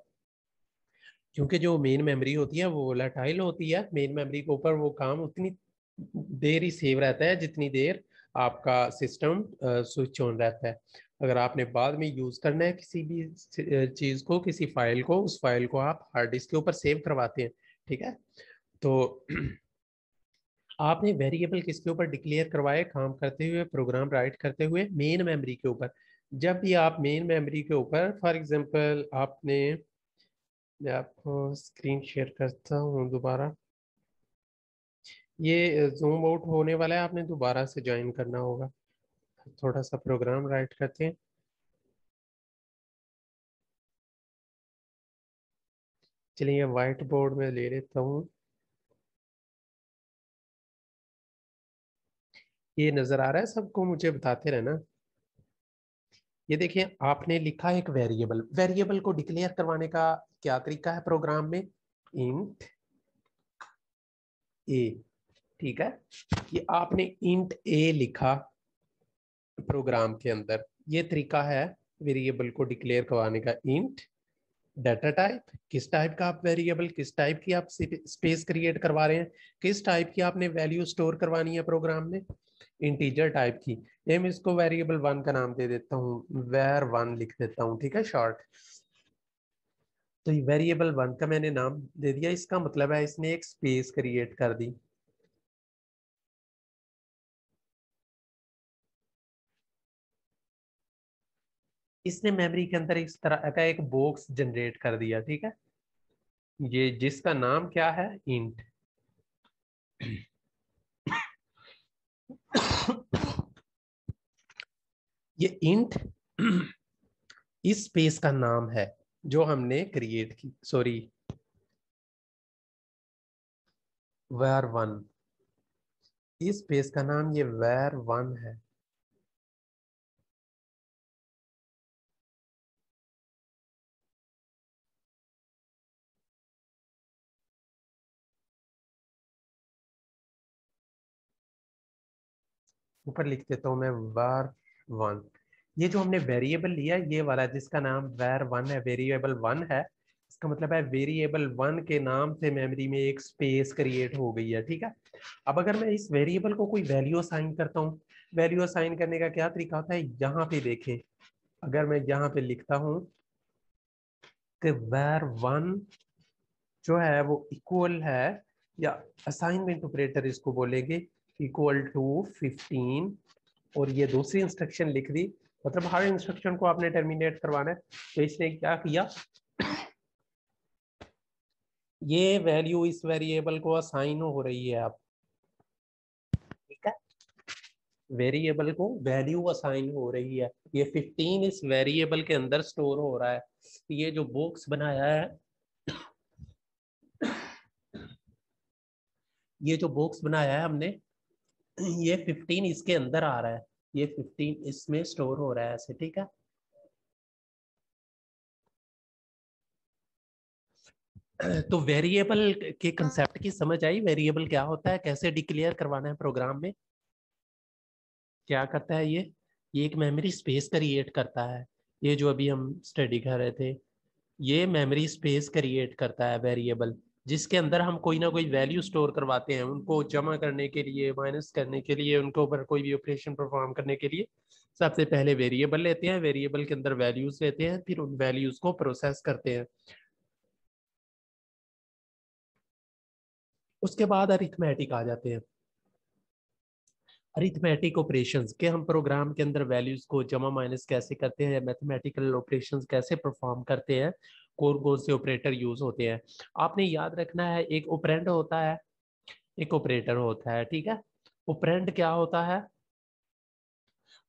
क्योंकि जो मेन मेमोरी होती है वो वोलेटाइल होती है। मेन मेमोरी के ऊपर वो काम उतनी देर ही सेव रहता है जितनी देर आपका सिस्टम स्विच ऑन रहता है। अगर आपने बाद में यूज करना है किसी भी चीज को, किसी फाइल को, उस फाइल को आप हार्ड डिस्क के ऊपर सेव करवाते हैं, ठीक है। तो आपने वेरिएबल किसके ऊपर डिक्लेयर करवाए काम करते हुए, प्रोग्राम राइट करते हुए? मेन मेमोरी के ऊपर। जब भी आप मेन मेमोरी के ऊपर, फॉर एग्जांपल आपने, मैं आपको स्क्रीन शेयर करता हूँ दोबारा। ये जूम आउट होने वाला है, आपने दोबारा से ज्वाइन करना होगा। थोड़ा सा प्रोग्राम राइट करते हैं। चलिए व्हाइट बोर्ड में ले लेता हूँ। ये नजर आ रहा है सबको? मुझे बताते रहना। ये देखिए, आपने लिखा है एक वेरिएबल। वेरिएबल को डिक्लेयर करवाने का क्या तरीका है प्रोग्राम में? इंट ए, ठीक है। ये आपने इंट ए लिखा प्रोग्राम के अंदर, ये तरीका है वेरिएबल को डिक्लेयर करवाने का। इंट डाटा टाइप, किस टाइप का आप वेरिएबल, किस टाइप की आप स्पेस क्रिएट करवा रहे हैं, किस टाइप की आपने वैल्यू स्टोर करवानी है प्रोग्राम में, इंटीजर टाइप की। ये मैं इसको वेरिएबल वन का नाम दे देता हूँ, वेर वन लिख देता हूँ, ठीक है, शॉर्ट। तो ये वेरिएबल वन का मैंने नाम दे दिया। इसका मतलब है इसने एक स्पेस क्रिएट कर दी। इसने मेमोरी के अंदर इस तरह का एक बॉक्स जनरेट कर दिया, ठीक है। ये जिसका नाम क्या है? इंट। ये इंट इस स्पेस का नाम है जो हमने क्रिएट की, सॉरी, var वन। इस स्पेस का नाम ये var वन है। ऊपर लिख देता हूं मैं var वन। ये जो हमने वेरिएबल लिया, ये वाला जिसका नाम var वन है, वेरिएबल वन है, इसका मतलब है वेरिएबल वन के नाम से मेमोरी में एक स्पेस क्रिएट हो गई है, ठीक है। अब अगर मैं इस वेरिएबल को कोई वैल्यू असाइन करता हूँ, वैल्यू असाइन करने का क्या तरीका होता है? यहाँ पे देखें, अगर मैं यहाँ पे लिखता हूँ कि var वन जो है वो इक्वल है, या असाइनमेंट ऑपरेटर इसको बोलेंगे, इक्वल टू 15, और ये दूसरी इंस्ट्रक्शन लिख दी, मतलब हर इंस्ट्रक्शन को आपने टर्मिनेट करवाना है। तो इसने क्या किया, ये वैल्यू इस वेरिएबल को असाइन हो रही है अब, ठीक है। वेरिएबल को वैल्यू असाइन हो रही है, ये 15 इस वेरिएबल के अंदर स्टोर हो रहा है। ये जो बॉक्स बनाया है, ये जो बॉक्स बनाया है हमने, ये 15 इसके अंदर आ रहा है, ये 15 इसमें स्टोर हो रहा है ऐसे, ठीक है। तो वेरिएबल के कंसेप्ट की समझ आई? वेरिएबल क्या होता है, कैसे डिक्लेयर करवाना है प्रोग्राम में? क्या करता है ये एक मेमोरी स्पेस क्रिएट करता है। ये जो अभी हम स्टडी कर रहे थे, ये मेमोरी स्पेस क्रिएट करता है वेरिएबल, जिसके अंदर हम कोई ना कोई वैल्यू स्टोर करवाते हैं, उनको जमा करने के लिए, माइनस करने के लिए, उनको ऊपर कोई भी ऑपरेशन परफॉर्म करने के लिए सबसे पहले वेरिएबल लेते हैं, वेरिएबल के अंदर वैल्यूज लेते हैं, फिर उन वैल्यूज को प्रोसेस करते हैं। उसके बाद अरिथमेटिक आ जाते हैं। अरिथमेटिक ऑपरेशंस के हम प्रोग्राम के अंदर वैल्यूज को जमा माइनस कैसे करते हैं, मैथमेटिकल ऑपरेशंस कैसे परफॉर्म करते हैं, कौन कौन से ऑपरेटर यूज होते हैं। आपने याद रखना है, एक ऑपरेंड होता है, एक ऑपरेटर होता है, ठीक है। ऑपरेंड क्या होता है?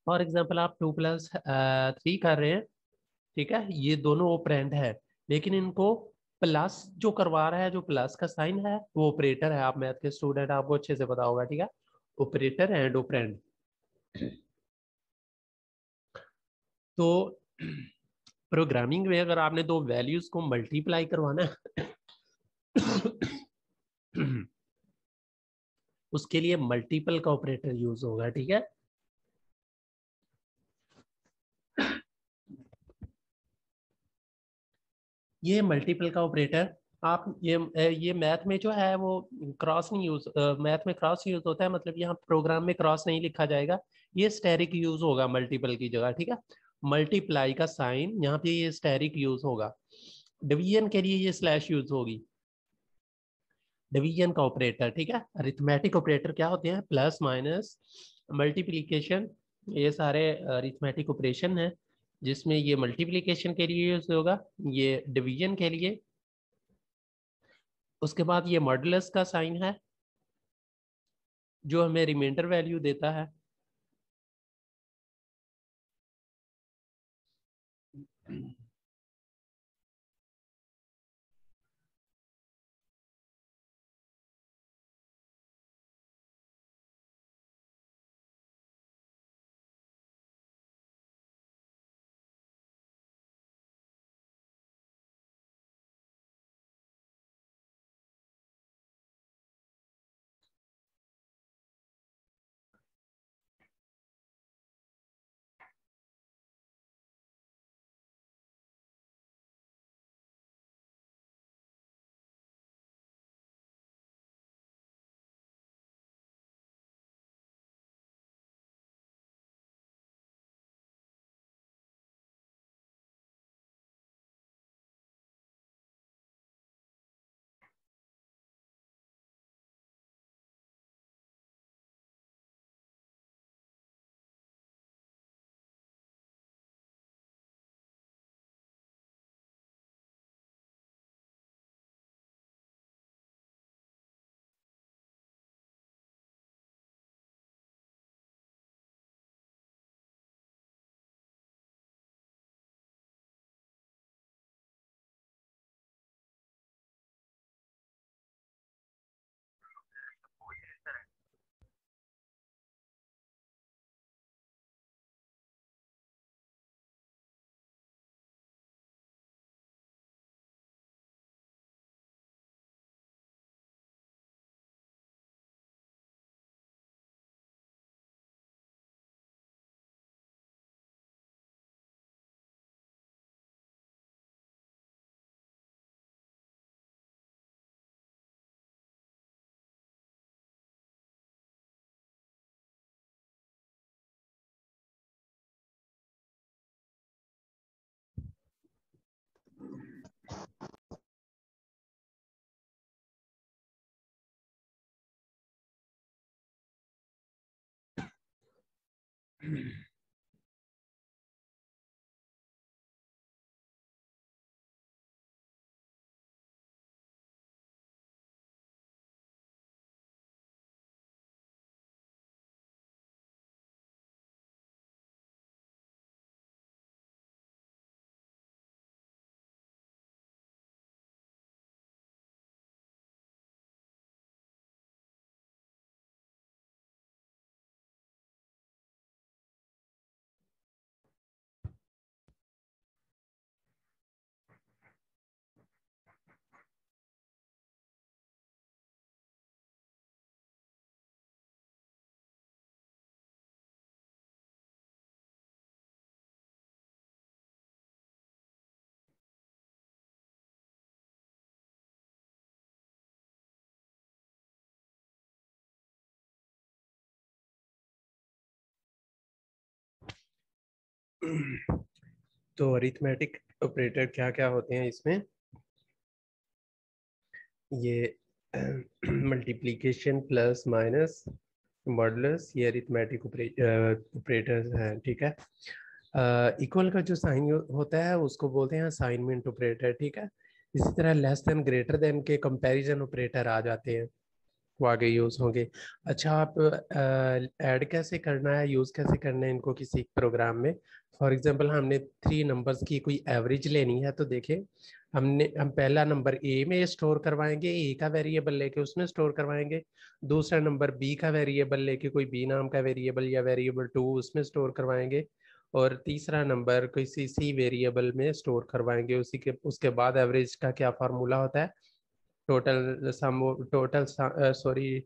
फॉर एग्जाम्पल आप 2+3 कर रहे हैं, ठीक है, ये दोनों ऑपरेंड है, लेकिन इनको प्लस जो करवा रहा है, जो प्लस का साइन है, वो ऑपरेटर है। आप मैथ के स्टूडेंट, आपको अच्छे से पता होगा, ठीक है। Operator and operand. तो प्रोग्रामिंग में अगर आपने दो वैल्यूज को मल्टीप्लाई करवाना है उसके लिए मल्टीपल का ऑपरेटर यूज होगा, ठीक है। ये मल्टीपल का ऑपरेटर, आप ये मैथ में जो है वो क्रॉस नहीं यूज, मैथ में क्रॉस यूज होता है, मतलब यहाँ प्रोग्राम में क्रॉस नहीं लिखा जाएगा, ये स्टेरिक यूज होगा मल्टीपल की जगह, ठीक है। मल्टीप्लाई का साइन यहाँ पे ये स्टेरिक यूज होगा। डिवीजन के लिए ये स्लैश यूज होगी, डिवीजन का ऑपरेटर, ठीक है। अरिथमेटिक ऑपरेटर क्या होते हैं? प्लस माइनस मल्टीप्लीकेशन, ये सारे अरिथमेटिक ऑपरेशन है, जिसमें ये मल्टीप्लीकेशन के लिए यूज होगा, ये डिवीजन के लिए। उसके बाद ये मॉडुलस का साइन है, जो हमें रिमाइंडर वैल्यू देता है। तो अरिथमेटिक ऑपरेटर क्या क्या होते हैं इसमें? ये मल्टीप्लिकेशन, प्लस माइनस, मॉडुलस ये अरिथमेटिक ऑपरेटर्स हैं, ठीक है। इक्वल का जो साइन होता है उसको बोलते हैं असाइनमेंट ऑपरेटर, ठीक है। इसी तरह लेस देन ग्रेटर देन के कंपैरिजन ऑपरेटर आ जाते हैं, वो आगे यूज होंगे। अच्छा, आप ऐड कैसे करना है, यूज कैसे करना है इनको किसी प्रोग्राम में। फॉर एग्जांपल हमने 3 नंबर्स की कोई एवरेज लेनी है, तो देखें हम पहला नंबर ए में स्टोर करवाएंगे, ए का वेरिएबल लेके उसमें स्टोर करवाएंगे। दूसरा नंबर बी का वेरिएबल लेके कोई बी नाम का वेरिएबल या वेरिएबल 2 उसमें स्टोर करवाएंगे। और तीसरा नंबर किसी सी वेरिएबल में स्टोर करवाएंगे। उसी के उसके बाद एवरेज का क्या फार्मूला होता है, total sorry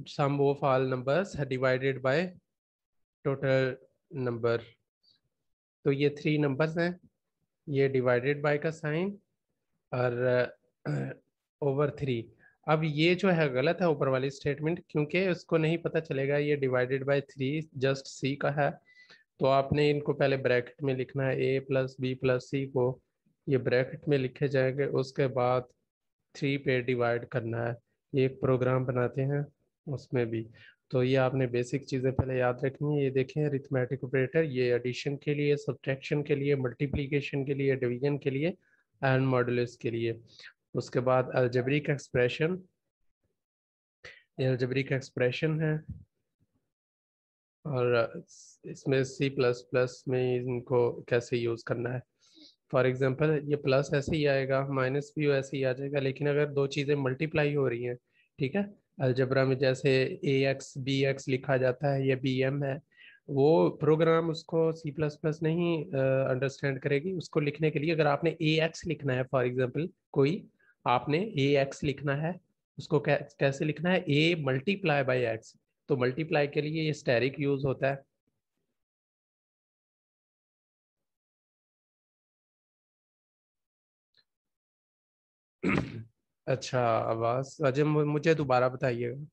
sum of all numbers divided by total number. तो ये 3 नंबर्स हैं, ये डिवाइडेड बाय का साइन और ओवर 3। अब ये जो है गलत है ऊपर वाली स्टेटमेंट, क्योंकि उसको नहीं पता चलेगा ये डिवाइडेड बाय 3 जस्ट सी का है। तो आपने इनको पहले ब्रैकेट में लिखना है, ए प्लस बी प्लस सी को ये ब्रैकेट में लिखे जाएंगे, उसके बाद 3 पे डिवाइड करना है। ये एक प्रोग्राम बनाते हैं उसमें भी। तो ये आपने बेसिक चीज़ें पहले याद रखनी है। ये देखें अरिथमेटिक ऑपरेटर, ये एडिशन के लिए, सब्ट्रैक्शन के लिए, मल्टीप्लिकेशन के लिए, डिवीजन के लिए एंड मॉडुलस के लिए। उसके बाद अलजेब्रिक एक्सप्रेशन, ये अलजेब्रिक एक्सप्रेशन है। और इसमें सी प्लस प्लस में इनको कैसे यूज़ करना है। फॉर एग्जांपल ये प्लस ऐसे ही आएगा, माइनस भी ऐसे ही आ जाएगा, लेकिन अगर दो चीज़ें मल्टीप्लाई हो रही हैं, ठीक है। अलजबरा में जैसे ए एक्स बी एक्स लिखा जाता है, ये बी एम है, वो प्रोग्राम उसको सी प्लस प्लस नहीं अंडरस्टैंड करेगी। उसको लिखने के लिए अगर आपने ए एक्स लिखना है, फॉर एग्जाम्पल कोई आपने ए एक्स लिखना है, उसको कैसे लिखना है, ए मल्टीप्लाई बाई एक्स। तो मल्टीप्लाई के लिए ये स्टेरिक यूज होता है। अच्छा, आवाज अजय मुझे दोबारा बताइएगा।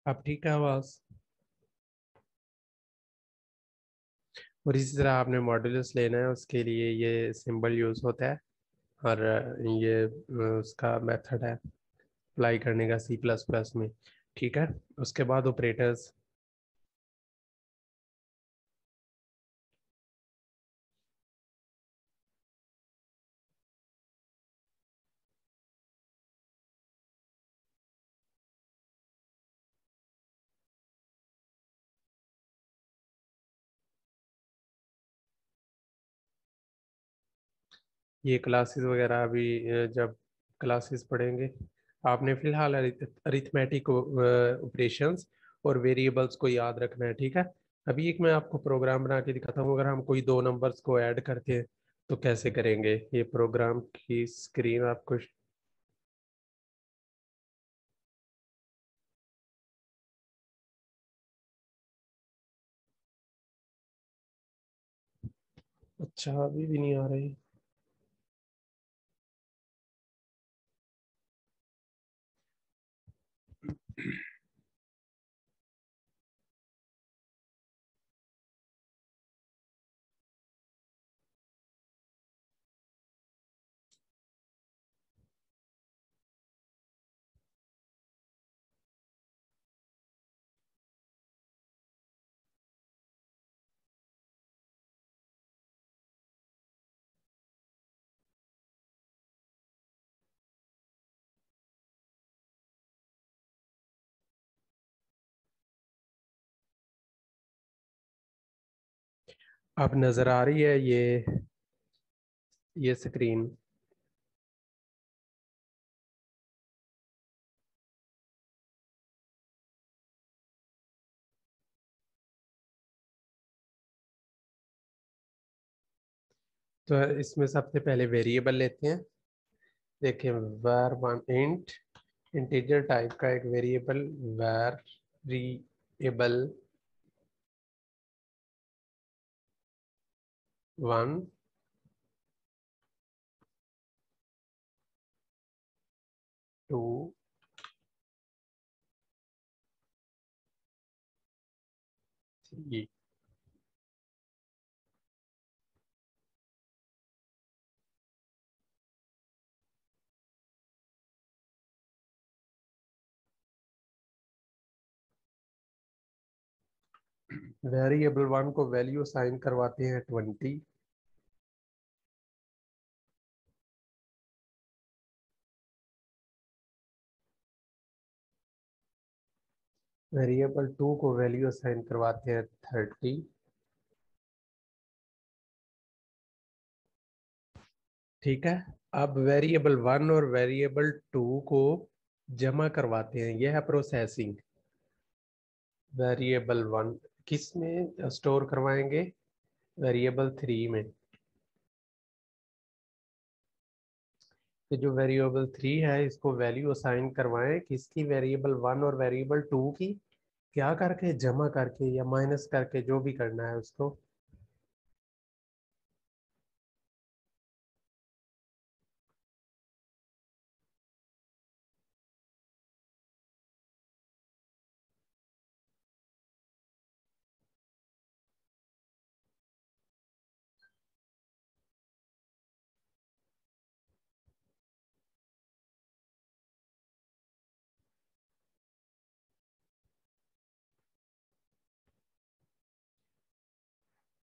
अब ठीक है आवाज। और इसी तरह आपने मॉड्यूलस लेना है, उसके लिए ये सिंबल यूज होता है। और ये उसका मेथड है अप्लाई करने का सी प्लस प्लस में, ठीक है। उसके बाद ऑपरेटर्स। ये क्लासेस वगैरह अभी जब क्लासेस पढ़ेंगे, आपने फिलहाल अरिथमेटिक ऑपरेशंस और वेरिएबल्स को याद रखना है, ठीक है। अभी एक मैं आपको प्रोग्राम बना के दिखाता हूँ, अगर हम कोई दो नंबर्स को ऐड करते हैं तो कैसे करेंगे। ये प्रोग्राम की स्क्रीन आपको, अच्छा अभी भी नहीं आ रही। अब नजर आ रही है ये स्क्रीन। तो इसमें सबसे पहले वेरिएबल लेते हैं। देखिए var one int, integer type का एक variable variable one, two, three. Variable one को वैल्यू असाइन करवाते हैं 20। वेरिएबल टू को वैल्यू असाइन करवाते हैं 30। ठीक है। अब वेरिएबल वन और वेरिएबल टू को जमा करवाते हैं, यह है प्रोसेसिंग। वेरिएबल वन किस में स्टोर करवाएंगे? वेरिएबल थ्री में। तो जो वेरिएबल थ्री है इसको वैल्यू असाइन करवाएं किसकी? वेरिएबल वन और वेरिएबल टू की। क्या करके? जमा करके या माइनस करके, जो भी करना है उसको।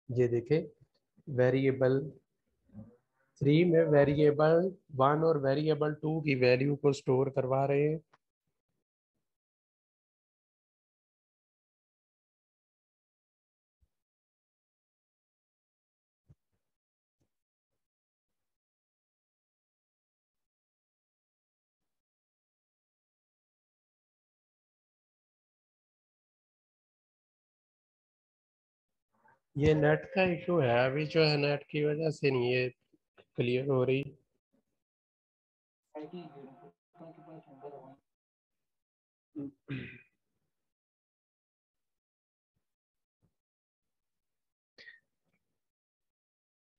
ये देखे, वेरिएबल थ्री में वेरिएबल वन और वेरिएबल टू की वैल्यू को स्टोर करवा रहे हैं। ये नेट का इशू है अभी, जो है नेट की वजह से नहीं ये क्लियर हो रही।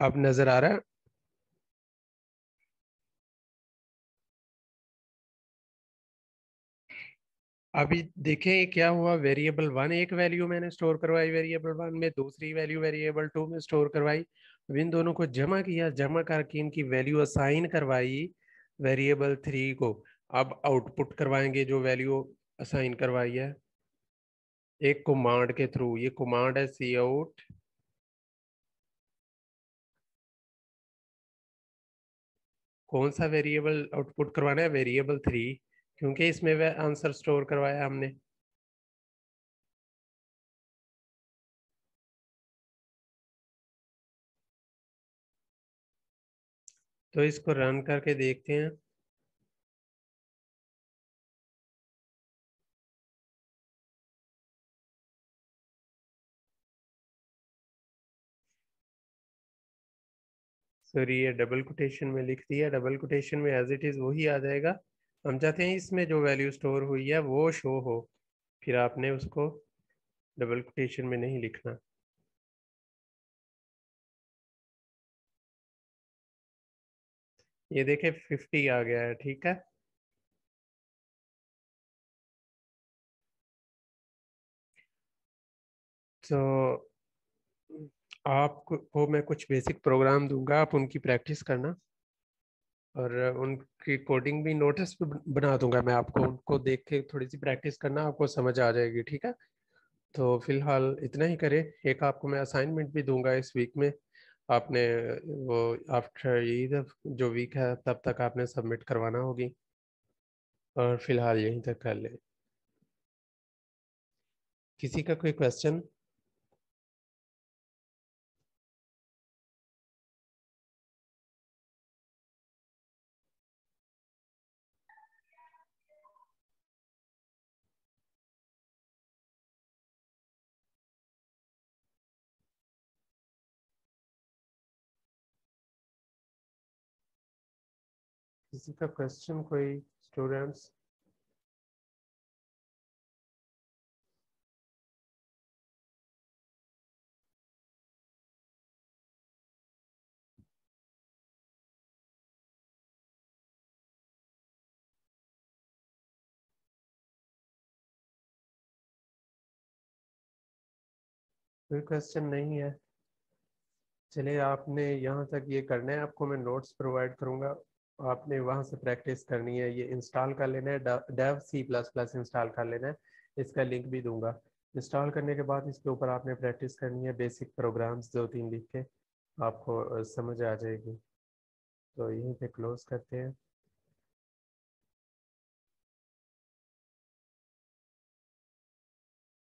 अब नजर आ रहा है? अभी देखें क्या हुआ। वेरिएबल वन एक वैल्यू मैंने स्टोर करवाई वेरिएबल वन में, दूसरी वैल्यू वेरिएबल टू में स्टोर करवाई। अब इन दोनों को जमा किया, जमा करके इनकी वैल्यू असाइन करवाई वेरिएबल थ्री को। अब आउटपुट करवाएंगे जो वैल्यू असाइन करवाई है एक कमांड के थ्रू। ये कमांड है सी आउट। कौन सा वेरिएबल आउटपुट करवाना है? वेरिएबल थ्री, क्योंकि इसमें वह आंसर स्टोर करवाया हमने। तो इसको रन करके देखते हैं। सॉरी, ये डबल कोटेशन में लिख दिया। डबल कोटेशन में एज इट इज वही आ जाएगा। हम चाहते हैं इसमें जो वैल्यू स्टोर हुई है वो शो हो, फिर आपने उसको डबल कोटेशन में नहीं लिखना। ये देखे 50 आ गया है। ठीक है। तो आपको मैं कुछ बेसिक प्रोग्राम दूंगा, आप उनकी प्रैक्टिस करना। और उनकी कोडिंग भी नोटिस पे बना दूंगा मैं आपको, उनको देख के थोड़ी सी प्रैक्टिस करना, आपको समझ आ जाएगी। ठीक है। तो फिलहाल इतना ही करें। एक आपको मैं असाइनमेंट भी दूंगा इस वीक में। आपने वो आफ्टर ईद जो वीक है तब तक आपने सबमिट करवाना होगी। और फिलहाल यहीं तक कर लें। किसी का कोई क्वेश्चन? किसी का क्वेश्चन, कोई स्टूडेंट्स? कोई क्वेश्चन नहीं है? चलिए, आपने यहाँ तक ये करना है, आपको मैं नोट्स प्रोवाइड करूँगा, आपने वहाँ से प्रैक्टिस करनी है। ये इंस्टॉल कर लेना है, डेव C++ इंस्टॉल कर लेना है, इसका लिंक भी दूंगा। इंस्टॉल करने के बाद इसके ऊपर आपने प्रैक्टिस करनी है, बेसिक प्रोग्राम्स 2-3 लिख के, आपको समझ आ जाएगी। तो यहीं पे क्लोज करते हैं।